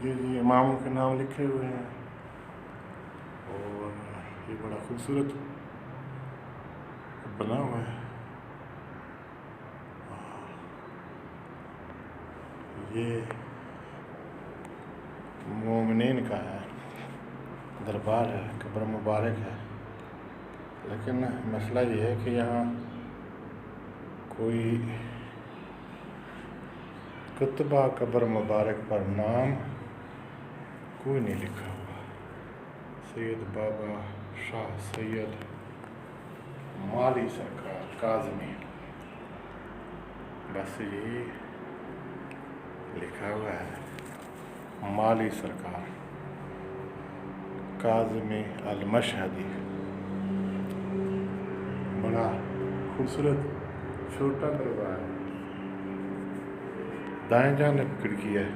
یہ اماموں کے نام لکھے ہوئے ہیں اور یہ بڑا خوبصورت بنا ہوا ہے. یہ مومنین کا ہے، دربار ہے، قبر مبارک ہے. لیکن مسئلہ یہ ہے کہ یہاں کوئی کتبہ قبر مبارک پر نام کوئی نہیں لکھا ہوا. سید بابا شاہ سید مالی سرکار کاظمی، بس یہی لکھا ہوا ہے. مالی سرکار کاظمی المشہدی. بڑا خوبصورت چھوٹا دربار ہے. دائیں جانب کھڑکی ہے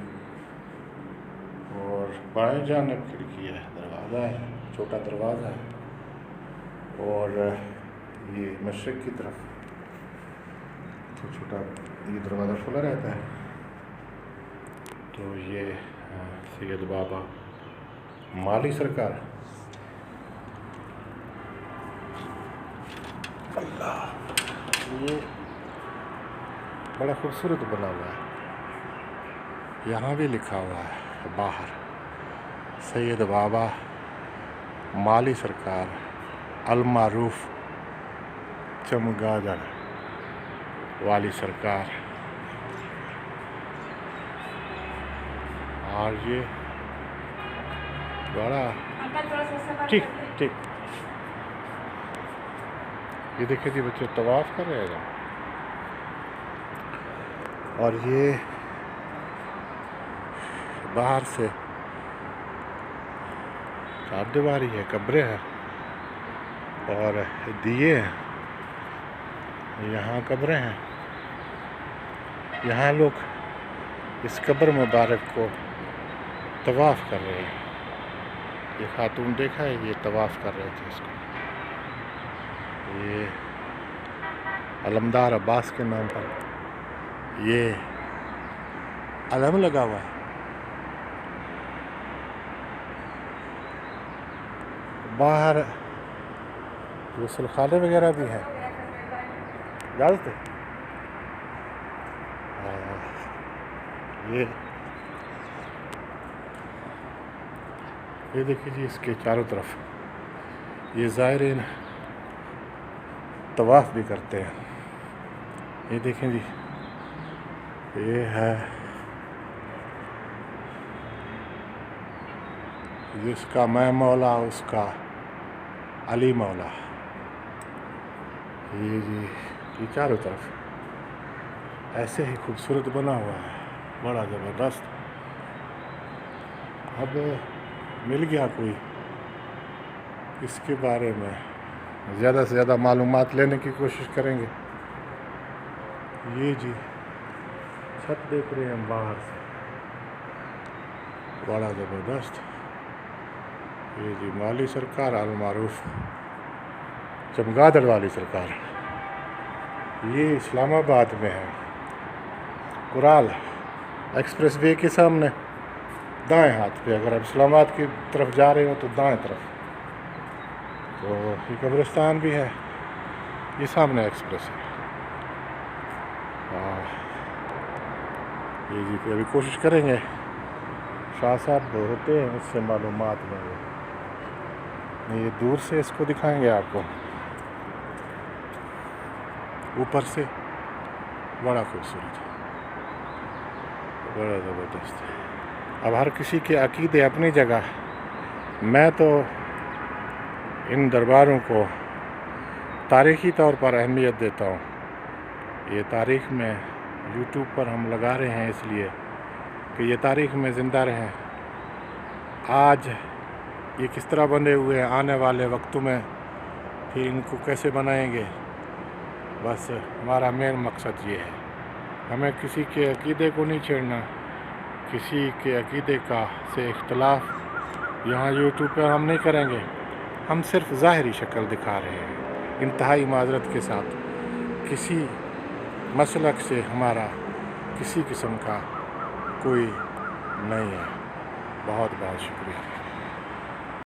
اور بائیں جانب کھڑکی ہے. دروازہ ہے، چھوٹا دروازہ ہے اور یہ مشرق کی طرف چھوٹا یہ دروازہ کھلا رہتا ہے. تو یہ سید بابا مالی سرکار. اللہ، یہ بڑا خوبصورت بنا ہوا ہے. یہاں بھی لکھا ہوا ہے باہر سید بابا مالی سرکار المعروف چمگادڑ والی سرکار. اور یہ بڑا ٹھیک ٹھیک. یہ دیکھیں جی بچے طواف کر رہے ہیں اور یہ باہر سے چار دیواری ہے، قبریں ہیں اور دیے ہیں. یہاں قبریں ہیں. یہاں لوگ اس قبر مبارک کو طواف کر رہے ہیں. یہ خاتون دیکھا ہے، یہ طواف کر رہے تھے اس کو. یہ علمدار عباس کے نام پر یہ علم لگا ہوا ہے. باہر غسل خانے وغیرہ بھی ہیں. اجازت ہے. یہ دیکھیے جی اس کے چاروں طرف یہ زائرین طواف بھی کرتے ہیں. یہ دیکھیں جی، یہ ہے جس کا میں مولا اس کا علی مولا. یہ جی یہ چاروں طرف ایسے ہی خوبصورت بنا ہوا ہے، بڑا زبردست. اب مل گیا کوئی اس کے بارے میں زیادہ سے زیادہ معلومات لینے کی کوشش کریں گے. یہ جی چھت دیکھ رہے ہیں ہم باہر سے، بڑا زبردست. یہ جی مالی سرکار المعروف چمگادڑ والی سرکار. یہ اسلام آباد میں ہے، کرال ایکسپریس وے کے سامنے دائیں ہاتھ پہ. اگر آپ اسلام آباد کی طرف جا رہے ہو تو دائیں طرف. تو یہ قبرستان بھی ہے، یہ سامنے ایکسپریس ہے. یہ جی ابھی کوشش کریں گے، شاہ صاحب ہوتے ہیں اس سے معلومات میں. یہ دور سے اس کو دکھائیں گے آپ کو، اوپر سے بڑا خوبصورت، بڑا زبردست. اب ہر کسی کے عقیدے اپنی جگہ. میں تو ان درباروں کو تاریخی طور پر اہمیت دیتا ہوں. یہ تاریخ میں یوٹیوب پر ہم لگا رہے ہیں اس لیے کہ یہ تاریخ میں زندہ رہیں. آج یہ کس طرح بنے ہوئے ہیں، آنے والے وقتوں میں پھر ان کو کیسے بنائیں گے. بس ہمارا مین مقصد یہ ہے. ہمیں کسی کے عقیدے کو نہیں چھیڑنا. کسی کے عقیدے کا سے اختلاف یہاں یوٹیوب پہ ہم نہیں کریں گے. ہم صرف ظاہری شکل دکھا رہے ہیں انتہائی معذرت کے ساتھ. کسی مسلک سے ہمارا کسی قسم کا کوئی نہیں ہے. بہت بہت شکریہ.